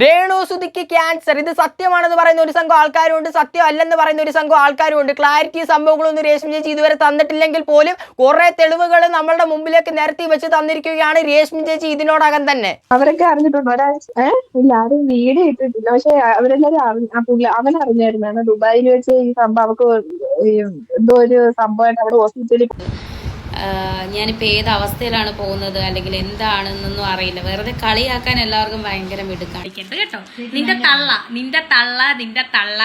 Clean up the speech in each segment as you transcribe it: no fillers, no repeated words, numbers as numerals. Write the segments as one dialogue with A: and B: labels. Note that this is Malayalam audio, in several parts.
A: രേണു സുധിക്ക് ക്യാൻസർ. ഇത് സത്യമാണെന്ന് പറയുന്ന ഒരു സംഘം ആൾക്കാരുണ്ട്, സത്യം അല്ലെന്ന് പറയുന്ന ഒരു സംഘം ആൾക്കാരുണ്ട്. ക്ലാരിറ്റി സംഭവങ്ങളൊന്നും രേഷ്മ ചേച്ചി ഇതുവരെ തന്നിട്ടില്ലെങ്കിൽ പോലും കുറെ തെളിവുകൾ നമ്മളുടെ മുമ്പിലേക്ക് നിരത്തി വെച്ച് തന്നിരിക്കുകയാണ് രേഷ്മ ചേച്ചി ഇതിനോടകം തന്നെ.
B: അവരൊക്കെ അറിഞ്ഞിട്ടുണ്ട്. ഇല്ല, ആരും വീഡിയോ ഇട്ടിട്ടില്ല. പക്ഷെ അവരെല്ലാരും അവൻ അറിഞ്ഞായിരുന്നു. ദുബായിൽ വെച്ച് ഈ സംഭവം അവർക്ക് എന്തോ ഒരു സംഭവമായിട്ട് അവിടെ ഹോസ്പിറ്റലിൽ
C: ഞാനിപ്പോൾ ഏത് അവസ്ഥയിലാണ് പോകുന്നത് അല്ലെങ്കിൽ എന്താണെന്നൊന്നും അറിയില്ല. വെറുതെ കളിയാക്കാൻ എല്ലാവർക്കും ഭയങ്കര മിടുക്കാണിക്കരുത് കേട്ടോ. നിന്റെ തള്ള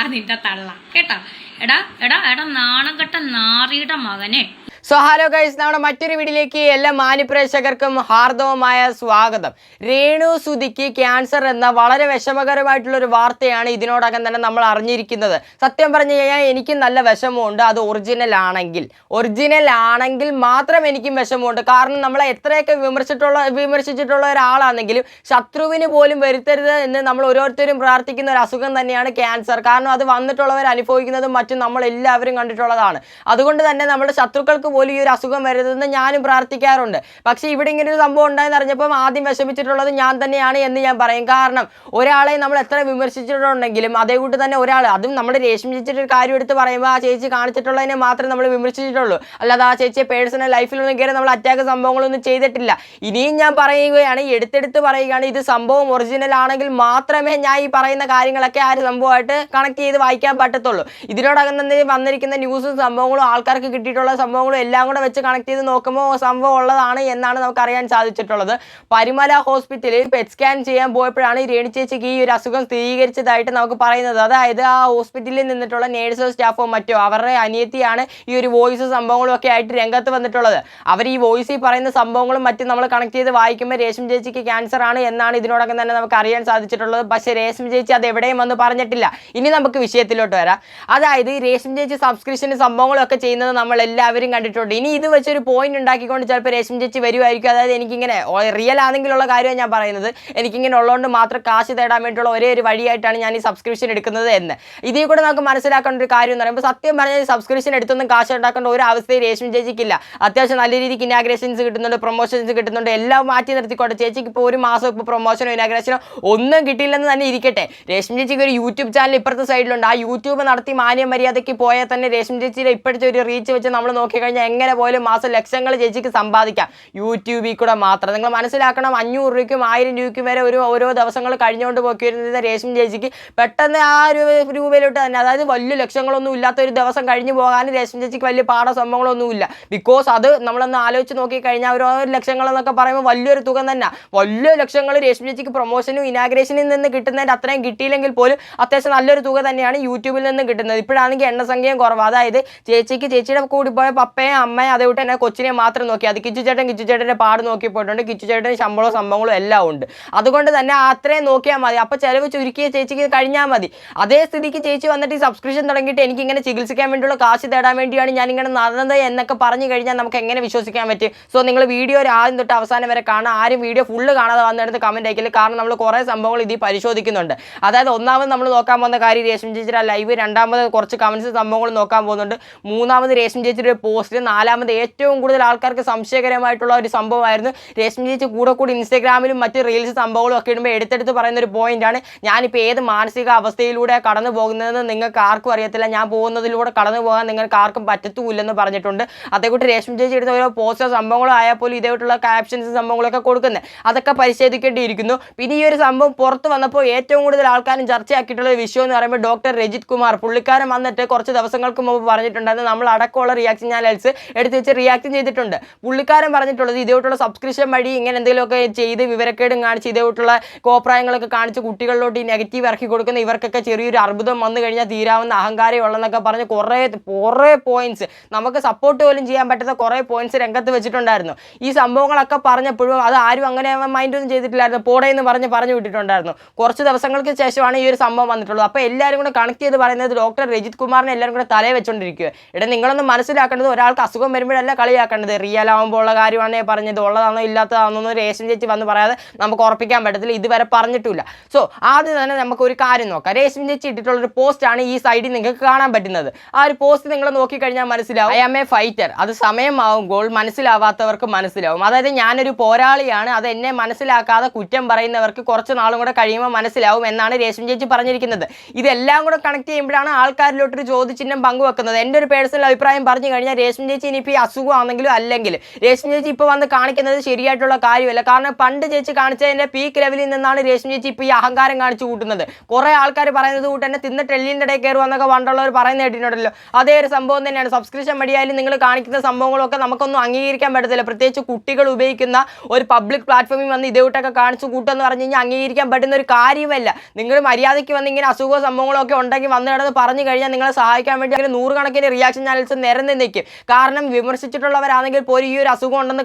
C: കേട്ടോ. എടാ നാണം കെട്ട നാറിയുടെ മകനെ.
A: സോ ഹലോ ഗൈസ്, നമ്മുടെ മറ്റൊരു വീഡിയോയിലേക്ക് എല്ലാ മാന്യപ്രേക്ഷകർക്കും ഹാർദവമായ സ്വാഗതം. രേണു സുധിക്ക് ക്യാൻസർ എന്ന വളരെ വിഷമകരമായിട്ടുള്ള ഒരു വാർത്തയാണ് ഇതിനോടകം തന്നെ നമ്മൾ അറിഞ്ഞിരിക്കുന്നത്. സത്യം പറഞ്ഞു കഴിഞ്ഞാൽ എനിക്കും നല്ല വിഷമമുണ്ട്. അത് ഒറിജിനൽ ആണെങ്കിൽ മാത്രം എനിക്കും വിഷമമുണ്ട്. കാരണം നമ്മളെ എത്രയൊക്കെ വിമർശിച്ചിട്ടുള്ള ഒരാളാണെങ്കിലും ശത്രുവിന് പോലും വരുത്തരുത് എന്ന് നമ്മൾ ഓരോരുത്തരും പ്രാർത്ഥിക്കുന്ന ഒരു അസുഖം തന്നെയാണ് ക്യാൻസർ. കാരണം അത് വന്നിട്ടുള്ളവർ അനുഭവിക്കുന്നതും മറ്റും നമ്മൾ എല്ലാവരും കണ്ടിട്ടുള്ളതാണ്. അതുകൊണ്ട് തന്നെ നമ്മുടെ ശത്രുക്കൾക്ക് പോലും ഈ ഒരു അസുഖം വരുന്നതെന്ന് ഞാനും പ്രാർത്ഥിക്കാറുണ്ട്. പക്ഷേ ഇവിടെ ഇങ്ങനെ ഒരു സംഭവം ഉണ്ടായെന്ന് അറിഞ്ഞപ്പം ആദ്യം വിഷമിച്ചിട്ടുള്ളത് ഞാൻ തന്നെയാണ് എന്ന് ഞാൻ പറയും. കാരണം ഒരാളെ നമ്മൾ എത്ര വിമർശിച്ചിട്ടുണ്ടെങ്കിലും അതേ കൂട്ട് തന്നെ ഒരാൾ, അതും നമ്മൾ രേഷ്മ ചേച്ചിയുടെ ഒരു കാര്യം എടുത്ത് പറയുമ്പോൾ ആ ചേച്ചി കാണിച്ചിട്ടുള്ളതിനെ മാത്രമേ നമ്മൾ വിമർശിച്ചിട്ടുള്ളൂ. അല്ലാതെ ആ ചേച്ചിയെ പേഴ്സണൽ ലൈഫിലൊന്നും കയറി നമ്മൾ അറ്റാക്ക് സംഭവങ്ങളൊന്നും ചെയ്തിട്ടില്ല. ഇനിയും ഞാൻ പറയുകയാണ്, എടുത്തെടുത്ത് പറയുകയാണ്, ഇത് സംഭവം ഒറിജിനൽ ആണെങ്കിൽ മാത്രമേ ഞാൻ ഈ പറയുന്ന കാര്യങ്ങളൊക്കെ ആ ഒരു സംഭവമായിട്ട് കണക്ട് ചെയ്ത് വായിക്കാൻ പറ്റത്തുള്ളൂ. ഇതിനോടകം തന്നെ വന്നിരിക്കുന്ന ന്യൂസും സംഭവങ്ങളും ആൾക്കാർക്ക് കിട്ടിയിട്ടുള്ള സംഭവങ്ങളും എല്ലാം കൂടെ വെച്ച് കണക്ട് ചെയ്ത് നോക്കുമ്പോൾ സംഭവം ഉള്ളതാണ് എന്നാണ് നമുക്ക് അറിയാൻ സാധിച്ചിട്ടുള്ളത്. പരിമല ഹോസ്പിറ്റലിൽ പെറ്റ് സ്കാൻ ചെയ്യാൻ പോയപ്പോഴാണ് രേണു ചേച്ചിക്ക് ഈ ഒരു അസുഖം സ്ഥിരീകരിച്ചതായിട്ട് നമുക്ക് പറയുന്നത്. അതായത് ആ ഹോസ്പിറ്റലിൽ നിന്നിട്ടുള്ള നേഴ്സോ സ്റ്റാഫോ മറ്റോ അവരുടെ അനിയത്തിയാണ് ഈ ഒരു വോയിസ് സംഭവങ്ങളും ഒക്കെ ആയിട്ട് രംഗത്ത് വന്നിട്ടുള്ളത്. അവർ ഈ വോയിസിൽ പറയുന്ന സംഭവങ്ങളും മറ്റും നമ്മൾ കണക്ട് ചെയ്ത് വായിക്കുമ്പോൾ രേഷ്മ ചേച്ചിക്ക് ക്യാൻസർ ആണ് എന്നാണ് ഇതിനോടകം തന്നെ നമുക്ക് അറിയാൻ സാധിച്ചിട്ടുള്ളത്. പക്ഷേ രേഷ്മ ചേച്ചി അത് എവിടെയും വന്ന് പറഞ്ഞിട്ടില്ല. ഇനി നമുക്ക് വിഷയത്തിലോട്ട് വരാം. അതായത് രേഷ്മ ചേച്ചി സബ്സ്ക്രിപ്ഷൻ സംഭവങ്ങളൊക്കെ ചെയ്യുന്നത് നമ്മൾ എല്ലാവരും കണ്ടിട്ടുണ്ട്. ഇനി ഇത് വെച്ചൊരു പോയിന്റ് ഉണ്ടാക്കിക്കൊണ്ട് ചിലപ്പോൾ രേഷ്മ ചേച്ചി വരുമായിരിക്കും. അതായത് എനിക്കിങ്ങനെ റിയൽ ആണെങ്കിലുള്ള കാര്യമാണ് ഞാൻ പറയുന്നത്. എനിക്കിങ്ങനെ ഉള്ളതുകൊണ്ട് മാത്രം കാശ് തേടാൻ വേണ്ടിയുള്ള ഒരേ ഒരു വഴിയായിട്ടാണ് ഞാൻ ഈ സബ്സ്ക്രിപ്ഷൻ എടുക്കുന്നത് എന്ന്. ഇതിൽ കൂടെ നമുക്ക് മനസ്സിലാക്കേണ്ട ഒരു കാര്യം എന്ന് പറയുമ്പോൾ സത്യം പറഞ്ഞാൽ സബ്സ്ക്രിപ്ഷൻ എടുത്തൊന്നും കാശ് ഉണ്ടാക്കേണ്ട ഒരു അവസ്ഥയും രേഷ്മ ചേച്ചിക്കില്ല. അത്യാവശ്യം നല്ല രീതിക്ക് ഇനാഗ്രേഷൻസ് കിട്ടുന്നുണ്ട്, പ്രൊമോഷൻസ് കിട്ടുന്നുണ്ട്, എല്ലാം മാറ്റി നിർത്തിക്കോട്ടെ. ചേച്ചിക്ക് ഇപ്പോൾ ഒരു മാസം ഇപ്പോൾ പ്രൊമോഷനോ ഇനാഗ്രേഷനോ ഒന്നും കിട്ടിയില്ലെന്ന് തന്നെ ഇരിക്കട്ടെ. രേഷ്മ ചേച്ചിക്ക് ഒരു യൂട്യൂബ് ചാനൽ ഇപ്പുറത്തെ സൈഡിലുണ്ട്. ആ യൂട്യൂബ് നടത്തി മാന്യം മര്യാദയ്ക്ക് പോയാൽ തന്നെ രേഷ്മ ചേച്ചിയുടെ ഇപ്പോഴത്തെ ഒരു റീച്ച് വെച്ച് നമ്മൾ നോക്കിക്കഴിഞ്ഞാൽ എങ്ങനെ പോലും മാസം ലക്ഷങ്ങൾ ചേച്ചിക്ക് സമ്പാദിക്കാം യൂട്യൂബിൽ കൂടെ മാത്രം. നിങ്ങൾ മനസ്സിലാക്കണം, 500 രൂപയ്ക്കും 1000 രൂപയ്ക്കും വരെ ഓരോ ദിവസങ്ങൾ കഴിഞ്ഞുകൊണ്ട് പോക്കിയിരുന്ന രേഷ്മ ചേച്ചിക്ക് പെട്ടെന്ന് ആ ഒരു രൂപയിലോട്ട് തന്നെ, അതായത് വലിയ ലക്ഷങ്ങളൊന്നും ഇല്ലാത്ത ഒരു ദിവസം കഴിഞ്ഞു പോകാനും രേഷ്മ ചേച്ചിക്ക് വലിയ സംഭവങ്ങളൊന്നുമില്ല. ബിക്കോസ് അത് നമ്മളൊന്ന് ആലോചിച്ച് നോക്കിക്കഴിഞ്ഞാൽ ഓരോ ലക്ഷങ്ങൾ എന്നൊക്കെ പറയുമ്പോൾ വലിയൊരു തുക തന്നെ. വലിയ ലക്ഷങ്ങൾ രേഷ്മ ചേച്ചിക്ക് പ്രൊമോഷനും ഇനാഗ്രേഷനിൽ നിന്ന് കിട്ടുന്നതിൻ്റെ അത്രയും കിട്ടിയില്ലെങ്കിൽ പോലും അത്യാവശ്യം നല്ലൊരു തുക തന്നെയാണ് യൂട്യൂബിൽ നിന്ന് കിട്ടുന്നത്. ഇപ്പോഴാണെങ്കിൽ എണ്ണസംഖ്യയും കുറവ്. അതായത് ചേച്ചിയുടെ കൂടി പോയ പപ്പയും അമ്മയും അതേവിട്ട് തന്നെ കൊച്ചിനെ മാത്രം നോക്കി. അത് കിച്ചുചേട്ടൻ്റെ പാട് നോക്കി പോയിട്ടുണ്ട്. കിച്ചുചേട്ടന് ശമ്പളവും സംഭവങ്ങളും എല്ലാം ഉണ്ട്. അതുകൊണ്ട് തന്നെ അത്രയും നോക്കിയാൽ മതി. അപ്പോൾ ചിലവ് ചുരുക്കിയ ചേച്ചിക്ക് കഴിഞ്ഞാൽ മതി. അതേ സ്ഥിതിക്ക് ചേച്ചി വന്നിട്ട് ഈ സബ്സ്ക്രിപ്ഷൻ തുടങ്ങിയിട്ട് എനിക്കിങ്ങനെ ചികിത്സിക്കാൻ വേണ്ടിയുള്ള കാശ് തേടാൻ വേണ്ടിയാണ് ഞാനിങ്ങനെ നടന്നത് എന്നൊക്കെ പറഞ്ഞു കഴിഞ്ഞാൽ നമുക്ക് എങ്ങനെ വിശ്വസിക്കാൻ പറ്റും? സോ നിങ്ങൾ വീഡിയോ ആദ്യം തൊട്ട് അവസാനം വരെ കാണാം. ആരും വീഡിയോ ഫുള്ള് കാണാതെ വന്നിടത്ത് കമൻറ്റ് അയക്കില്ല. കാരണം നമ്മൾ കുറേ സംഭവങ്ങൾ ഇതിൽ പരിശോധിക്കുന്നുണ്ട്. അതായത് ഒന്നാമത് നമ്മൾ നോക്കാൻ പോകുന്ന കാര്യം രേഷ്മ ചേച്ചിയുടെ ലൈവ്, രണ്ടാമത് കുറച്ച് കമൻസ് സംഭവങ്ങൾ നോക്കാൻ പോകുന്നുണ്ട്, മൂന്നാമത് രേഷ്മ ചേച്ചിയുടെ പോസ്റ്റ്, നാലാമത് ഏറ്റവും കൂടുതൽ ആൾക്കാർക്ക് സംശയകരമായിട്ടുള്ള ഒരു സംഭവമായിരുന്നു രേഷ്മ ചേച്ചി കൂടെ ഇൻസ്റ്റാഗ്രാമിലും മറ്റ് റീൽസ് സംഭവങ്ങളും ഒക്കെ ഇടുമ്പോൾ എടുത്തെടുത്ത് പറയുന്ന ഒരു പോയിന്റാണ്, ഞാനിപ്പോൾ ഏത് മാനസിക അവസ്ഥയിലൂടെ കടന്നു പോകുന്നതെന്ന് നിങ്ങൾക്ക് ആർക്കും അറിയത്തില്ല, ഞാൻ പോകുന്നതിലൂടെ കടന്നു പോകാൻ നിങ്ങൾക്ക് ആർക്കും പറ്റത്തുമില്ലെന്ന് പറഞ്ഞിട്ടുണ്ട്. അതേക്കൂട്ട് രേഷ്മ ചേച്ചി എടുത്ത ഓരോ പോസ്റ്റോ സംഭവങ്ങളോ ആയാൽ പോലും ഇതേക്കുള്ള ക്യാപ്ഷൻസ് സംഭവങ്ങളൊക്കെ കൊടുക്കുന്നത്, അതൊക്കെ പരിശോധിക്കേണ്ടിയിരിക്കുന്നു. പിന്നെ ഈ ഒരു സംഭവം പുറത്ത് വന്നപ്പോൾ ഏറ്റവും കൂടുതൽ ആൾക്കാരും ചർച്ചയാക്കിയിട്ടുള്ള ഒരു വിഷയം എന്ന് പറയുമ്പോൾ ഡോക്ടർ രജിത് കുമാർ പുള്ളിക്കാരൻ വന്നിട്ട് കുറച്ച് ദിവസങ്ങൾക്ക് മുമ്പ് പറഞ്ഞിട്ടുണ്ടായിരുന്നു, നമ്മൾ അടക്കമുള്ള റിയാക്ഷൻ ചാനൽസ് എടുത്ത് വെച്ച് റിയാക്ഷൻ ചെയ്തിട്ടുണ്ട്. പുള്ളിക്കാരൻ പറഞ്ഞിട്ടുള്ളത് ഇതേട്ടുള്ള സബ്സ്ക്രിപ്ഷൻ വഴി ഇങ്ങനെ എന്തെങ്കിലുമൊക്കെ ചെയ്ത് വിവരക്കേടും കാണിച്ച് ഇതേട്ടുള്ള കോപ്രായങ്ങളൊക്കെ കാണിച്ച് കുട്ടികളിലോട്ട് ഈ നെഗറ്റീവ് ഇറക്കി കൊടുക്കുന്ന ഇവർക്കൊക്കെ ചെറിയൊരു അർബുദം വന്നു കഴിഞ്ഞാൽ തീരാവുന്ന അഹങ്കാരം ഉള്ളതെന്നൊക്കെ പറഞ്ഞ് കുറേ പോയിന്റ്സ്, നമുക്ക് സപ്പോർട്ട് പോലും ചെയ്യാൻ പറ്റുന്ന കുറേ പോയിന്റ്സ് രംഗത്ത് വെച്ചിട്ടുണ്ടായിരുന്നു. ഈ സംഭവങ്ങളൊക്കെ പറഞ്ഞപ്പോഴും അത് ആരും അങ്ങനെ മൈൻഡൊന്നും ചെയ്തിട്ടില്ലായിരുന്നു, പോടേന്ന് പറഞ്ഞു വിട്ടിട്ടുണ്ടായിരുന്നു. കുറച്ച് ദിവസങ്ങൾക്ക് ശേഷമാണ് ഈ ഒരു സംഭവം വന്നിട്ടുള്ളത്. അപ്പോൾ എല്ലാവരും കൂടെ കണക്ട് ചെയ്ത് പറയുന്നത് ഡോക്ടർ രജിത് കുമാറിനെ എല്ലാവരും കൂടെ തലയെ വെച്ചുകൊണ്ടിരിക്കുക. ഇവിടെ നിങ്ങളൊന്ന് മനസ്സിലാക്കേണ്ടത്, ഒരാൾ ഒരാൾക്ക് അസുഖം വരുമ്പോഴല്ല കളിയാക്കേണ്ടത്. റിയൽ ആകുമ്പോൾ ഉള്ള കാര്യമാണേ പറഞ്ഞത്, ഉള്ളതാണോ ഇല്ലാത്തതാണോ രേഷ്മ ചേച്ചി വന്ന് പറയാതെ നമുക്ക് ഉറപ്പിക്കാൻ പറ്റത്തില്ല, ഇതുവരെ പറഞ്ഞിട്ടില്ല. സോ ആദ്യം തന്നെ നമുക്ക് ഒരു കാര്യം നോക്കാം. രേഷ്മ ചേച്ചി ഇട്ടിട്ടുള്ളൊരു പോസ്റ്റാണ് ഈ സൈഡിൽ നിങ്ങൾക്ക് കാണാൻ പറ്റുന്നത്. ആ ഒരു പോസ്റ്റ് നിങ്ങൾ നോക്കിക്കഴിഞ്ഞാൽ മനസ്സിലാവും, ഐ ആം എ ഫൈറ്റർ. അത് സമയമാവുമ്പോൾ മനസ്സിലാവാത്തവർക്ക് മനസ്സിലാവും. അതായത് ഞാനൊരു പോരാളിയാണ്, അത് എന്നെ മനസ്സിലാക്കാതെ കുറ്റം പറയുന്നവർക്ക് കുറച്ച് നാളും കൂടെ കഴിയുമ്പോൾ മനസ്സിലാവും എന്നാണ് രേഷ്മ ചേച്ചി പറഞ്ഞിരിക്കുന്നത്. ഇതെല്ലാം കൂടെ കണക്ട് ചെയ്യുമ്പോഴാണ് ആൾക്കാരിലോട്ടൊരു ചോദ്യചിഹ്നം പങ്കുവെക്കുന്നത്. എൻ്റെ ഒരു പേഴ്സണൽ അഭിപ്രായം പറഞ്ഞു കഴിഞ്ഞാൽ രേഷ്മ ചേച്ചി ഇനിയിപ്പോൾ ഈ അസുഖമാണെങ്കിലും അല്ലെങ്കിൽ രേഷ്മ ചേച്ചി ഇപ്പോൾ വന്ന് കാണിക്കുന്നത് ശരിയായിട്ടുള്ള കാര്യമല്ല. കാരണം പണ്ട് ചേച്ചി കാണിച്ചതിൻ്റെ പീക്ക് ലെവലിൽ നിന്നാണ് രേഷ്മ ചേച്ചി ഇപ്പോൾ ഈ അഹങ്കാരം കാണിച്ചു കൂട്ടുന്നത്. കുറേ ആൾക്കാർ പറയുന്നത് കൂട്ട് തന്നെ തിന്നിട്ട് എല്ലിൻ്റെ ഇടയിൽ കയറുക എന്നൊക്കെ പണ്ടുള്ളവർ പറയുന്ന കേട്ടിട്ടുണ്ടല്ലോ. അതേ ഒരു സംഭവം തന്നെയാണ്. സബ്സ്ക്രിപ്ഷൻ വഴിയായാലും നിങ്ങൾ കാണിക്കുന്ന സംഭവങ്ങളൊക്കെ നമുക്കൊന്നും അംഗീകരിക്കാൻ പറ്റത്തില്ല. പ്രത്യേകിച്ച് കുട്ടികൾ ഉപയോഗിക്കുന്ന ഒരു പബ്ലിക് പ്ലാറ്റ്ഫോമിൽ വന്ന് ഇതേവിട്ടൊക്കെ കാണിച്ചു കൂട്ടുമെന്ന് പറഞ്ഞു കഴിഞ്ഞാൽ അംഗീകരിക്കാൻ പറ്റുന്ന ഒരു കാര്യമല്ല. നിങ്ങൾ മര്യാദയ്ക്ക് വന്ന് ഇങ്ങനെ അസുഖവും സംഭവങ്ങളൊക്കെ ഉണ്ടെങ്കിൽ വന്ന് കിടന്ന് പറഞ്ഞു കഴിഞ്ഞാൽ നിങ്ങളെ സഹായിക്കാൻ വേണ്ടി അങ്ങനെ 100 കണക്കിന് റിയാക്ഷൻ ചാനൽസ് നിരന്ന് നിൽക്കും. കാരണം വിമർശിച്ചിട്ടുള്ളവരാണെങ്കിൽ പോലും ഈ ഒരു അസുഖം ഉണ്ടെന്ന്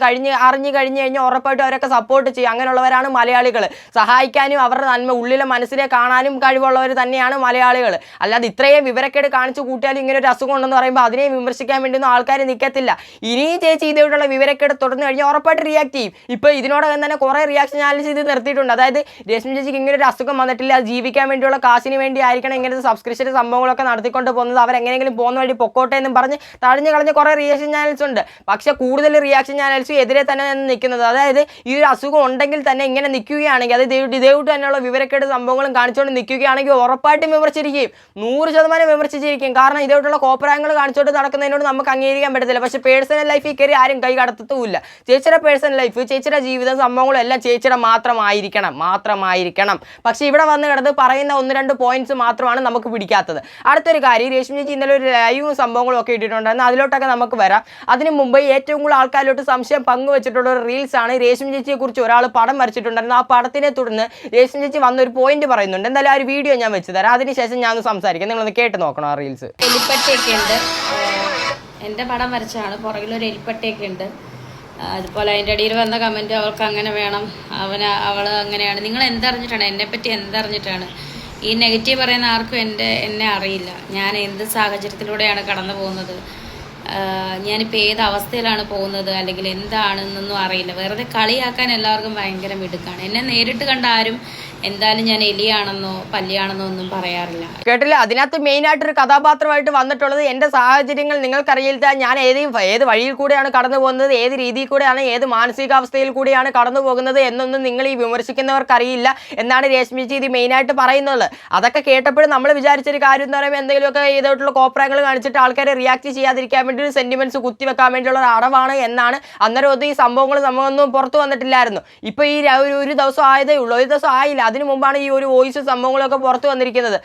A: അറിഞ്ഞു കഴിഞ്ഞാൽ ഉറപ്പായിട്ടും അവരൊക്കെ സപ്പോർട്ട് ചെയ്യും. അങ്ങനെയുള്ളവരാണ് മലയാളികൾ. സഹായിക്കാനും അവരുടെ നന്മ ഉള്ളിലെ മനസ്സിനെ കാണാനും കഴിവുള്ളവർ തന്നെയാണ് മലയാളികൾ. അല്ലാതെ ഇത്രയും വിവരക്കേട് കാണിച്ചു കൂട്ടിയാലും ഇങ്ങനെ ഒരു അസുഖം ഉണ്ടെന്ന് പറയുമ്പോൾ അതിനെ വിമർശിക്കാൻ വേണ്ടിയൊന്നും ആൾക്കാർ നിൽക്കത്തില്ല. ഇനിയും ചേച്ചി ഇതേപോലുള്ള വിവരക്കേട് തുടർന്ന് കഴിഞ്ഞാൽ ഉറപ്പായിട്ട് റിയാക്ട് ചെയ്യും. ഇപ്പോൾ ഇതിനോടകം തന്നെ കുറേ റിയാക്ഷൻ ചാനൽസ് ഇത് നിർത്തിയിട്ടുണ്ട്. അതായത് രേഷ്മ ചേച്ചിക്ക് ഇങ്ങനെ ഒരു അസുഖം വന്നിട്ടില്ല, അത് ജീവിക്കാൻ വേണ്ടിയുള്ള കാശിന് വേണ്ടി ആയിരിക്കണം ഇങ്ങനത്തെ സബ്സ്ക്രിപ്ഷൻ സംഭവങ്ങളൊക്കെ നടത്തിക്കൊണ്ട് പോകുന്നത്, അവരെങ്ങനെയെങ്കിലും പോകുന്ന വഴി പൊക്കോട്ടെ എന്നും പറഞ്ഞ് തടഞ്ഞു കളഞ്ഞ കുറേ റിയാക്ഷൻ ചാനൽസ് ഉണ്ട്. പക്ഷേ കൂടുതൽ റിയാക്ഷൻ ചാനൽസ് എതിരെ തന്നെ നിൽക്കുന്നത്. അതായത് ഈ ഒരു അസുഖം ഉണ്ടെങ്കിൽ തന്നെ ഇങ്ങനെ നിൽക്കുകയാണെങ്കിൽ, അത് ഇതേവിട്ട് തന്നെയുള്ള വിവരക്കേട് സംഭവങ്ങളും കാണിച്ചുകൊണ്ട് നിൽക്കുകയാണെങ്കിൽ ഉറപ്പായിട്ടും വിമർശിച്ചിരിക്കും, 100% വിമർശിച്ചിരിക്കും. കാരണം ഇതേവിട്ടുള്ള കോപ്രായങ്ങൾ കാണിച്ചുകൊണ്ട് നടക്കുന്നതിനോട് നമുക്ക് അംഗീകരിക്കാൻ പറ്റത്തില്ല. പക്ഷേ പേഴ്സണൽ ലൈഫിൽ കയറി ആരും കൈ കടത്തത്തുമില്ല. ചേച്ചിയുടെ പേഴ്സണൽ ലൈഫ്, ചേച്ചിയുടെ ജീവിതം, സംഭവങ്ങളും എല്ലാം ചേച്ചിയുടെ മാത്രമായിരിക്കണം. പക്ഷേ ഇവിടെ വന്ന് കിടന്ന് പറയുന്ന 1-2 പോയിന്റ്സ് മാത്രമാണ് നമുക്ക് പിടിക്കാത്തത്. അടുത്തൊരു കാര്യം, രേഷ്മ ചേച്ചി ഇന്നലെ ഒരു ലൈവും സംഭവങ്ങളും ഒക്കെ ഇട്ടിട്ടുണ്ടായിരുന്നു. അതിലോട്ടൊക്കെ നമുക്ക് വരാം. അതിന് മുമ്പ് ഏറ്റവും കൂടുതൽ ആൾക്കാരിലോട്ട് സംശയം പങ്കുവെച്ചിട്ടുള്ള ഒരു റീൽസാണ് രേഷ്മ ചേച്ചിയെ കുറിച്ച് ഒരാൾ പടം വരച്ചിട്ടുണ്ടായിരുന്നു. ആ പടത്തിനെ തുടർന്ന് രേഷ്മ ചേച്ചി വന്നൊരു പോയിന്റ് പറയുന്നുണ്ട്. എന്തായാലും ആ ഒരു വീഡിയോ ഞാൻ വെച്ച് തരാം, അതിനുശേഷം ഞാൻ സംസാരിക്കാം. നിങ്ങളൊന്ന് കേട്ട് നോക്കണം ആ റീൽസ്.
C: എലിപ്പട്ടിയൊക്കെ ഉണ്ട്, എൻ്റെ പടം വരച്ചാണ്. പുറകിലൊരു എലിപ്പട്ടിയൊക്കെ ഉണ്ട്. അതുപോലെ അതിൻ്റെ ഇടയിൽ വന്ന കമൻറ്റ് അവൾക്ക് അങ്ങനെ വേണം, അവൾ അങ്ങനെയാണ്. നിങ്ങൾ എന്തറിഞ്ഞിട്ടാണ്, എന്നെപ്പറ്റി എന്തറിഞ്ഞിട്ടാണ്? ഈ നെഗറ്റീവ് പറയുന്ന ആർക്കും എന്നെ അറിയില്ല. ഞാൻ എന്ത് സാഹചര്യത്തിലൂടെയാണ് കടന്നു പോകുന്നത്, ഞാനിപ്പോൾ ഏത് അവസ്ഥയിലാണ് പോകുന്നത്, അല്ലെങ്കിൽ എന്താണെന്നൊന്നും അറിയില്ല. വെറുതെ കളിയാക്കാൻ എല്ലാവർക്കും ഭയങ്കര മിടുക്കാണ്. എന്നെ നേരിട്ട് കണ്ട ആരും എന്തായാലും ഞാൻ എലിയാണെന്നോ പല്ലിയാണെന്നോ ഒന്നും പറയാറില്ല.
A: കേട്ടില്ല, അതിനകത്ത് മെയിനായിട്ടൊരു കഥാപാത്രമായിട്ട് വന്നിട്ടുള്ളത് എൻ്റെ സാഹചര്യങ്ങൾ നിങ്ങൾക്കറിയില്ല. ഞാൻ ഏത് വഴിയിൽ കൂടെയാണ് കടന്നു പോകുന്നത്, ഏത് രീതിയിൽ കൂടെയാണ്, ഏത് മാനസികാവസ്ഥയിൽ കൂടെയാണ് കടന്നു പോകുന്നത് എന്നൊന്നും നിങ്ങൾ ഈ വിമർശിക്കുന്നവർക്കറിയില്ല എന്നാണ് രേഷ്മ ചേച്ചി ഇത് മെയിനായിട്ട് പറയുന്നത്. അതൊക്കെ കേട്ടപ്പോഴും നമ്മൾ വിചാരിച്ചൊരു കാര്യം എന്ന് പറയുമ്പോൾ എന്തെങ്കിലുമൊക്കെ ചെയ്തിട്ടുള്ള കോപ്രായങ്ങൾ കാണിച്ചിട്ട് ആൾക്കാരെ റിയാക്ട് ചെയ്യാതിരിക്കാൻ വേണ്ടി ഒരു സെന്റിമെന്റ്സ് കുത്തിവെക്കാൻ വേണ്ടിയുള്ള ഒരു അടവാണ് എന്നാണ്. അന്നേരം ഒന്നും ഈ സംഭവങ്ങളൊന്നും പുറത്തു വന്നിട്ടില്ലായിരുന്നു. ഇപ്പോൾ ഈ ഒരു ദിവസം ആയതേ ഉള്ളൂ, ഒരു ദിവസം ആയില്ല. അതിനു മുമ്പാണ് ഈ ഒരു വോയിസ് സംഭവങ്ങളൊക്കെ പുറത്തു വന്നിരിക്കുന്നത്.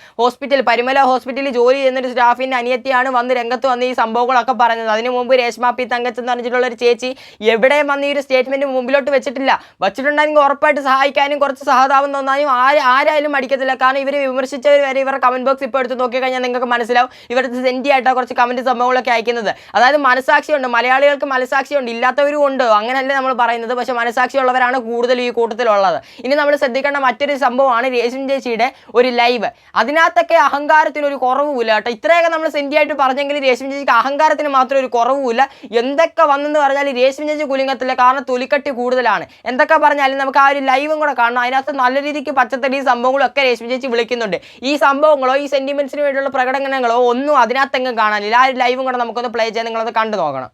A: പരിമല ഹോസ്പിറ്റലിൽ ജോലി ചെയ്യുന്നൊരു സ്റ്റാഫിൻ്റെ അനിയത്തിയാണ് വന്ന് രംഗത്ത് വന്ന് ഈ സംഭവങ്ങളൊക്കെ പറഞ്ഞത്. അതിനു മുമ്പ് രേഷ്മ പി തങ്കച്ചൻ എന്ന് പറഞ്ഞിട്ടുള്ള ഒരു ചേച്ചി എവിടെയും വന്ന് ഈ ഒരു സ്റ്റേറ്റ്മെന്റ് മുമ്പിലോട്ട് വെച്ചിട്ടുണ്ടെങ്കിൽ ഉറപ്പായിട്ട് സഹായിക്കാനും കുറച്ച് സഹതാപം തോന്നാനും ആരായാലും മടിക്കത്തില്ല. കാരണം ഇവർ വിമർശിച്ചവർ വരെ ഇവരുടെ കമന്റ് ബോക്സ് ഇപ്പോൾ എടുത്ത് നോക്കിക്കഴിഞ്ഞാൽ നിങ്ങൾക്ക് മനസ്സിലാവും ഇവരുടെ സെൻറ്റി ആയിട്ടാണ് കുറച്ച് കമന്റ് സംഭവങ്ങളൊക്കെ അയക്കുന്നത്. അതായത് മനസാക്ഷിയുണ്ട്, മലയാളികൾക്ക് മനസാക്ഷിയുണ്ട്, ഇല്ലാത്തവരും ഉണ്ട്, അങ്ങനെയല്ലേ നമ്മൾ പറയുന്നത്. പക്ഷേ മനസാക്ഷിയുള്ളവരാണ് കൂടുതൽ ഈ കൂട്ടത്തിലുള്ളത്. ഇനി നമ്മൾ ശ്രദ്ധിക്കേണ്ട മറ്റൊരു സംഭവമാണ് രേഷ്മ ചേച്ചിയുടെ ഒരു ലൈവ്. അതിനകത്തൊക്കെ അഹങ്കാരത്തിന് ഒരു കുറവുമില്ല കേട്ടോ. ഇത്രയൊക്കെ നമ്മൾ സെൻറ്റിയായിട്ട് പറഞ്ഞെങ്കിൽ രേഷ്മ ചേച്ചിക്ക് അഹങ്കാരത്തിന് മാത്രം ഒരു കുറവുമില്ല. എന്തൊക്കെ വന്നെന്ന് പറഞ്ഞാൽ രേഷ്മ ചേച്ചി കുലുങ്ങത്തില്ല, കാരണം തൊലിക്കട്ടി കൂടുതലാണ്. എന്തൊക്കെ പറഞ്ഞാലും നമുക്ക് ആ ഒരു ലൈവും കൂടെ കാണണം. അതിനകത്ത് നല്ല രീതിക്ക് പച്ചത്തടി സംഭവങ്ങളൊക്കെ രേഷ്മ ചേച്ചി വിളിക്കുന്നുണ്ട്. ഈ സംഭവങ്ങളോ ഈ സെന്റിമെന്റ്സിന് വേണ്ടിയുള്ള പ്രകടനങ്ങളോ ഒന്നും അതിനകത്തെങ്കിലും കാണാനില്ല. ആ ഒരു ലൈവും കൂടെ നമുക്കൊന്ന് പ്ലേ ചെയ്യാൻ നിങ്ങളത് കണ്ടു നോക്കണം.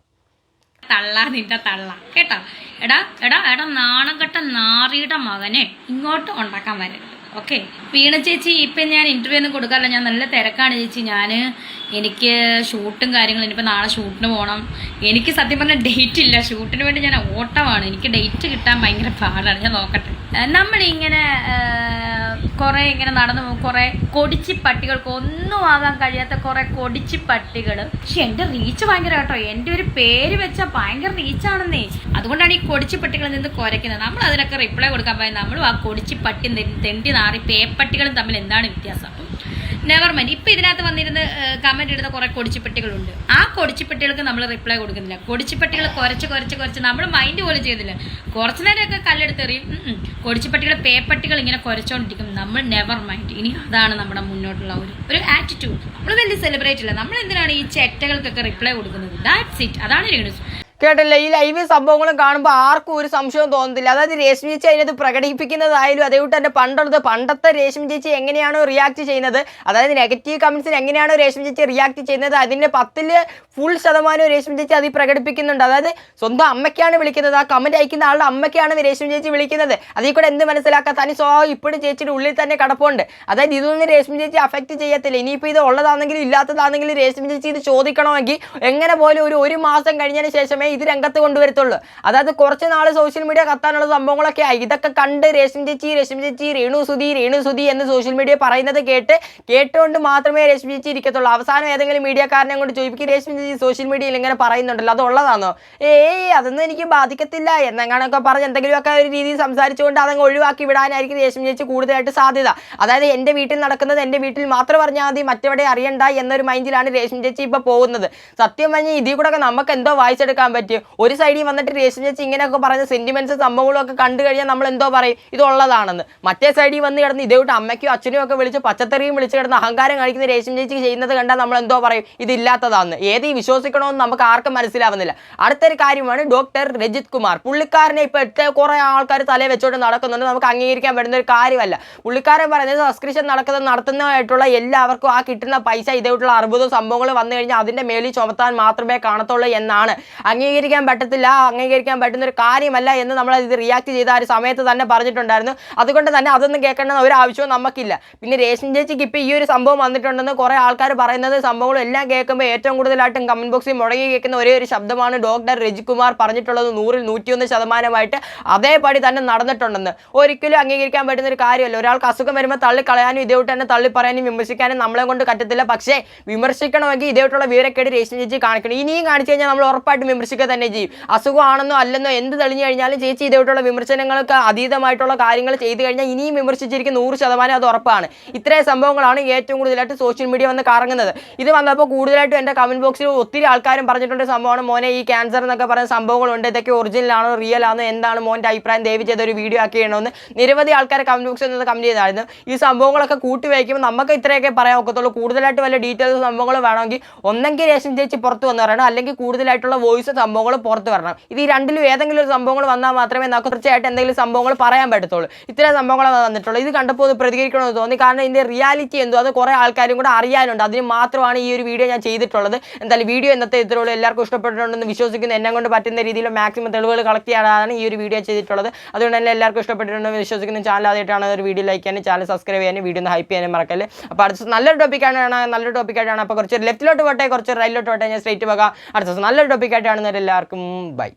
C: തള്ള നിന്റെ തള്ള കേട്ടോ. എടാ നാണം കെട്ട നാറിയുടെ മകനെ ഇങ്ങോട്ട് ഉണ്ടാക്കാൻ വരരുത്. ഓക്കെ, വീണ ചേച്ചി ഇപ്പം ഞാൻ ഇൻ്റർവ്യൂ ഒന്നും കൊടുക്കാറില്ല, ഞാൻ നല്ല തിരക്കാണ് ചേച്ചി. എനിക്ക് ഷൂട്ടും കാര്യങ്ങളും, ഇനിയിപ്പോൾ നാളെ ഷൂട്ടിന് പോകണം. എനിക്ക് സത്യം പറഞ്ഞാൽ ഡേറ്റ് ഇല്ല, ഷൂട്ടിന് വേണ്ടി ഞാൻ ഓട്ടമാണ്. എനിക്ക് ഡേറ്റ് കിട്ടാൻ ഭയങ്കര പാടാണ്. ഞാൻ നോക്കട്ടെ. നമ്മളിങ്ങനെ കുറേ ഇങ്ങനെ നടന്നു പോകും, കുറേ കൊടിച്ചി പട്ടികൾക്ക് ഒന്നും ആകാൻ കഴിയാത്ത കുറേ കൊടിച്ചി പട്ടികൾ. പക്ഷെ എൻ്റെ റീച്ച് ഭയങ്കര കേട്ടോ. എൻ്റെ ഒരു പേര് വെച്ചാൽ ഭയങ്കര റീച്ചാണെന്നേ. അതുകൊണ്ടാണ് ഈ കൊടിച്ചി പട്ടികളിൽ നിന്ന് കുരയ്ക്കുന്നത്. നമ്മൾ അതിനൊക്കെ റിപ്ലൈ കൊടുക്കാൻ പോയാൽ നമ്മളും ആ കൊടിച്ചി പട്ടി തെണ്ടി നാറി പേപ്പട്ടികളും തമ്മിൽ എന്താണ് വ്യത്യാസം? അപ്പം നെവർ മൈൻഡ്. ഇപ്പം ഇതിനകത്ത് വന്നിരുന്ന് കമൻറ്റ് ഇടുന്ന കുറേ കൊടിച്ചിപ്പെട്ടികളുണ്ട്. ആ കൊടിച്ചിപ്പെട്ടികൾക്ക് നമ്മൾ റിപ്ലൈ കൊടുക്കുന്നില്ല. കൊടിച്ചിപ്പെട്ടികൾ കുറച്ച് നമ്മൾ മൈൻഡ് പോലും ചെയ്യുന്നില്ല. കുറച്ച് നേരമൊക്കെ കല്ലെടുത്തെറിയും. കൊടിച്ചിപ്പെട്ടികൾ പേപ്പട്ടികൾ ഇങ്ങനെ കുരച്ചോണ്ടിരിക്കും. നമ്മൾ നെവർ മൈൻഡ്. ഇനി അതാണ് നമ്മുടെ മുന്നോട്ടുള്ള ഒരു ആറ്റിറ്റ്യൂഡ്. നമ്മൾ വലിയ സെലിബ്രേറ്റ് ഇല്ല. നമ്മൾ എന്തിനാണ് ഈ ചെറ്റകൾക്കൊക്കെ റിപ്ലൈ കൊടുക്കുന്നത്? That's it. അതാണ് രേണു.
A: കേട്ടല്ലേ, ഈ ലൈവ് സംഭവങ്ങളും കാണുമ്പോൾ ആർക്കും ഒരു സംശയവും തോന്നുന്നില്ല. അതായത് രേഷ്മി ചേച്ചി അതിനകത്ത് പ്രകടിപ്പിക്കുന്നതായാലും അതേപോലെ തന്നെ പണ്ടത്തെ രേഷ്മി ചേച്ചി എങ്ങനെയാണോ റിയാക്ട് ചെയ്യുന്നത്, അതായത് നെഗറ്റീവ് കമൻസിന് എങ്ങനെയാണോ രേഷ്മി ചേച്ചി റിയാക്ട് ചെയ്യുന്നത്, അതിൻ്റെ 10% രേഷ്മി ചേച്ചി അതിൽ പ്രകടിപ്പിക്കുന്നുണ്ട്. അതായത് സ്വന്തം അമ്മയ്ക്കാണ് വിളിക്കുന്നത്, ആ കമൻറ്റ് അയക്കുന്ന ആളുടെ അമ്മയ്ക്കാണ് രേഷ്മി ചേച്ചി വിളിക്കുന്നത്. അതിൽ കൂടെ എന്ത് മനസ്സിലാക്കാൻ തനി സ്വഭാവം ഇപ്പോഴും ചേച്ചിയുടെ ഉള്ളിൽ തന്നെ കിടപ്പുണ്ട്. അതായത് ഇതൊന്നും രേഷ്മി ചേച്ചി അഫക്റ്റ് ചെയ്യത്തില്ല. ഇനിയിപ്പോൾ ഇത് ഉള്ളതാണെങ്കിലും ഇല്ലാത്തതാണെങ്കിലും രേഷ്മി ചേച്ചി ഇത് ചോദിക്കണമെങ്കിൽ എങ്ങനെ പോലും ഒരു മാസം കഴിഞ്ഞതിന് ശേഷമേ ഇത് രംഗത്ത് കൊണ്ടുവരത്തുള്ളൂ. അതായത് കുറച്ച് നാൾ സോഷ്യൽ മീഡിയ കത്താനുള്ള സംഭവങ്ങളൊക്കെ ആയി. ഇതൊക്കെ കണ്ട് രേഷ്മി ചേച്ചി രേണു സുധി എന്ന് സോഷ്യൽ മീഡിയ പറയുന്നത് കേട്ടുകൊണ്ട് മാത്രമേ രേഷ്മി ചേച്ചി ഇരിക്കത്തുള്ളൂ. അവസാനം ഏതെങ്കിലും മീഡിയക്കാരനെ കൊണ്ട് ചോദിക്കും, രേഷ്മി ചേച്ചി സോഷ്യൽ മീഡിയയിൽ ഇങ്ങനെ പറയുന്നുണ്ടല്ലോ, അത് ഉള്ളതാണോ? അതൊന്നും എനിക്ക് ബാധിക്കത്തില്ല എന്നെങ്ങാനൊക്കെ പറഞ്ഞ് എന്തെങ്കിലുമൊക്കെ ഒരു രീതിയിൽ സംസാരിച്ചുകൊണ്ട് അതങ്ങ് ഒഴിവാക്കി വിടാനായിരിക്കും രേഷ്മി ചേച്ചി കൂടുതലായിട്ട് സാധ്യത. അതായത് എൻ്റെ വീട്ടിൽ നടക്കുന്നത് എൻ്റെ വീട്ടിൽ മാത്രം പറഞ്ഞാൽ മതി, മറ്റെവിടെ അറിയണ്ട എന്നൊരു മൈൻഡിലാണ് രേഷ്മി ചേച്ചി ഇപ്പോൾ പോകുന്നത്. സത്യം പറഞ്ഞാൽ ഇതിൽ കൂടെ നമുക്ക് എന്തോ വായിച്ചെടുക്കാൻ പറ്റും. ഒരു സൈഡിൽ വന്നിട്ട് രേഷ്മി ചേച്ചി ഇങ്ങനെയൊക്കെ പറഞ്ഞ സെന്റിമെന്റ്സ് സംഭവങ്ങളും ഒക്കെ കണ്ടു കഴിഞ്ഞാൽ നമ്മൾ എന്തോ പറയും, ഇതുള്ളതാണെന്ന്. മറ്റേ സൈഡിൽ വന്ന് കിടന്ന് ഇതേവിട്ട് അമ്മയ്ക്കും അച്ഛനും ഒക്കെ വിളിച്ച് പച്ചത്തറിയും വിളിച്ച് കിടന്ന് അഹങ്കാരം കാണിക്കുന്ന രേഷ്മി ചേച്ചി ചെയ്യുന്നത് കണ്ടാൽ നമ്മൾ എന്തോ പറയും, ഇതില്ലാത്തതാണെന്ന്. ഏത് വിശ്വസിക്കണമെന്ന് നമുക്ക് ആർക്കും മനസ്സിലാവുന്നില്ല. അടുത്തൊരു കാര്യമാണ് ഡോക്ടർ രജിത് കുമാർ. പുള്ളിക്കാരനെ ഇപ്പോൾ കുറേ ആൾക്കാർ തലയിൽ വെച്ചോണ്ട് നടക്കുന്നുണ്ട്. നമുക്ക് അംഗീകരിക്കാൻ പറ്റുന്ന ഒരു കാര്യമല്ല. പുള്ളിക്കാരൻ പറയുന്നത് സബ്സ്ക്രിപ്ഷൻ നടത്തുന്നതായിട്ടുള്ള എല്ലാവർക്കും ആ കിട്ടുന്ന പൈസ ഇതേട്ടുള്ള 60 സംഭവങ്ങൾ വന്നു കഴിഞ്ഞാൽ അതിൻ്റെ മേലിൽ ചുമത്താൻ മാത്രമേ കാണത്തുള്ളൂ എന്നാണ്. അംഗീകരിക്കാൻ പറ്റുന്ന ഒരു കാര്യമല്ല എന്ന് നമ്മൾ ഇത് റിയാക്ട് ചെയ്ത ആ ഒരു സമയത്ത് തന്നെ പറഞ്ഞിട്ടുണ്ടായിരുന്നു. അതുകൊണ്ട് തന്നെ അതൊന്നും കേൾക്കേണ്ട ഒരു ആവശ്യവും നമുക്കില്ല. പിന്നെ രേഷ്മി ചേച്ചിക്ക് ഇപ്പോൾ ഈ ഒരു സംഭവം വന്നിട്ടുണ്ടെന്ന് കുറേ ആൾക്കാർ പറയുന്നത് സംഭവങ്ങളും എല്ലാം കേൾക്കുമ്പോൾ ഏറ്റവും കൂടുതലായിട്ടും കമന്റ് ബോക്സിൽ മുടങ്ങി കേൾക്കുന്ന ഒരേ ഒരു ശബ്ദമാണ് ഡോക്ടർ രജിത് കുമാർ പറഞ്ഞിട്ടുള്ളത്. 100ൽ 101% അതേപടി തന്നെ നടന്നിട്ടുണ്ടെന്ന്. ഒരിക്കലും അംഗീകരിക്കാൻ പറ്റുന്ന ഒരു കാര്യമല്ല. ഒരാൾക്ക് അസുഖം വരുമ്പോൾ തള്ളിക്കളയാനും ഇതേവിട്ട് തന്നെ തള്ളി പറയാനും വിമർശിക്കാനും നമ്മളെ കൊണ്ട് പറ്റത്തില്ല. പക്ഷേ വിമർശിക്കണമെങ്കിൽ ഇതേവിട്ടുള്ള വിവരക്കേട് രേഷ്മി ചേച്ചി കാണിക്കണം. ഇനിയും കാണിച്ചു കഴിഞ്ഞാൽ നമ്മൾ ഉറപ്പായിട്ടും വിമർശിക്കുക തന്നെ ചെയ്യും. അസുഖമാണെന്നോ അല്ലെന്നോ എന്ത് തെളിഞ്ഞു കഴിഞ്ഞാലും ചേച്ചി ഇതേട്ടുള്ള വിമർശനങ്ങൾക്ക് അതീതമായിട്ടുള്ള കാര്യങ്ങൾ ചെയ്തു കഴിഞ്ഞാൽ ഇനിയും വിമർശിച്ചിരിക്കും 100%. അത് ഉറപ്പാണ്. ഇത്രയും സംഭവങ്ങളാണ് ഏറ്റവും കൂടുതലായിട്ട് സോഷ്യൽ മീഡിയ വന്ന് കറങ്ങുന്നത്. ഇത് വന്നപ്പോൾ കൂടുതലായിട്ടും എൻ്റെ കമന്റ് ബോക്സിൽ ഒത്തിരി ആൾക്കാരും പറഞ്ഞിട്ടുണ്ട് സംഭവമാണ് മോനെ ഈ ക്യാൻസർ എന്നൊക്കെ പറയുന്ന സംഭവങ്ങളുണ്ട്, ഇതൊക്കെ ഒറിജിനലാണോ റിയൽ ആണോ എന്താണ് മോൻ്റെ അഭിപ്രായം, ദയവ് ചെയ്തൊരു വീഡിയോ ആക്കി ചെയ്യണമെന്ന് നിരവധി ആൾക്കാർ കമന്റ് ബോക്സിൽ നിന്ന് കമന്റ് ചെയ്തായിരുന്നു. ഈ സംഭവങ്ങളൊക്കെ കൂട്ടി വയ്ക്കുമ്പോൾ നമുക്ക് ഇത്രയൊക്കെ പറയാൻ ഒക്കത്തുള്ളൂ. കൂടുതലായിട്ട് വല്ല ഡീറ്റെയിൽസ് സംഭവങ്ങൾ വേണമെങ്കിൽ ഒന്നെങ്കിൽ രേഷ്മി ചേച്ചി പുറത്ത് വന്ന് പറയണം, അല്ലെങ്കിൽ കൂടുതലായിട്ടുള്ള വോയിസ് സംഭവങ്ങൾ പുറത്ത് വരണം. ഇത് ഈ രണ്ടിലും ഏതെങ്കിലും ഒരു സംഭവങ്ങൾ വന്നാൽ മാത്രമേ നമുക്ക് തീർച്ചയായിട്ടും എന്തെങ്കിലും സംഭവങ്ങൾ പറയാൻ പറ്റത്തുള്ളൂ. ഇത്തരം സംഭവങ്ങളാണ് വന്നിട്ടുള്ളത്. ഇത് കണ്ടപ്പോൾ ഇത് പ്രതികരിക്കണമെന്ന് തോന്നി. കാരണം ഇതിൻ്റെ റിയാലിറ്റി എന്തോ അത് കുറേ ആൾക്കാരും കൂടെ അറിയാനുണ്ട്. അതിന് മാത്രമാണ് ഈ ഒരു വീഡിയോ ഞാൻ ചെയ്തിട്ടുള്ളത്. എന്തായാലും വീഡിയോ ഇന്നത്തെ ഇത്രയുള്ളൂ. എല്ലാവർക്കും ഇഷ്ടപ്പെട്ടിട്ടുണ്ടെന്ന് വിശ്വസിക്കുന്നു. എന്നെ കൊണ്ട് പറ്റുന്ന രീതിയിൽ മാക്സിമം തെളിവുകൾ കളക്ട് ചെയ്യാനാണ് ഈ ഒരു വീഡിയോ ചെയ്തിട്ടുള്ളത്. അതുകൊണ്ട് തന്നെ എല്ലാവർക്കും ഇഷ്ടപ്പെട്ടിട്ടുണ്ടെന്ന് വിശ്വസിക്കുന്നു. ചാനൽ ആദ്യമായിട്ടാണ് ഒരു വീഡിയോ ലൈക്ക് ചെയ്യാനും ചാനൽ സബ്സ്ക്രൈബ് ചെയ്യാനും വീഡിയോ ഒന്ന് ഹൈപ്പ് ചെയ്യാനും മറക്കല്ലേ. അപ്പോൾ അടുത്ത നല്ലൊരു ടോപ്പിക്കായിട്ടാണ്. അപ്പോൾ കുറച്ച് ലെഫ്റ്റിലോട്ട് പോട്ടെ, കുറച്ച് റൈറ്റിലോട്ട് പോട്ടെ, ഞാൻ സ്ട്രൈറ്റ് പോകാം. അടുത്ത നല്ലൊരു ടോപ്പിക്കായിട്ടാണ്. എല്ലാവർക്കും ബൈ.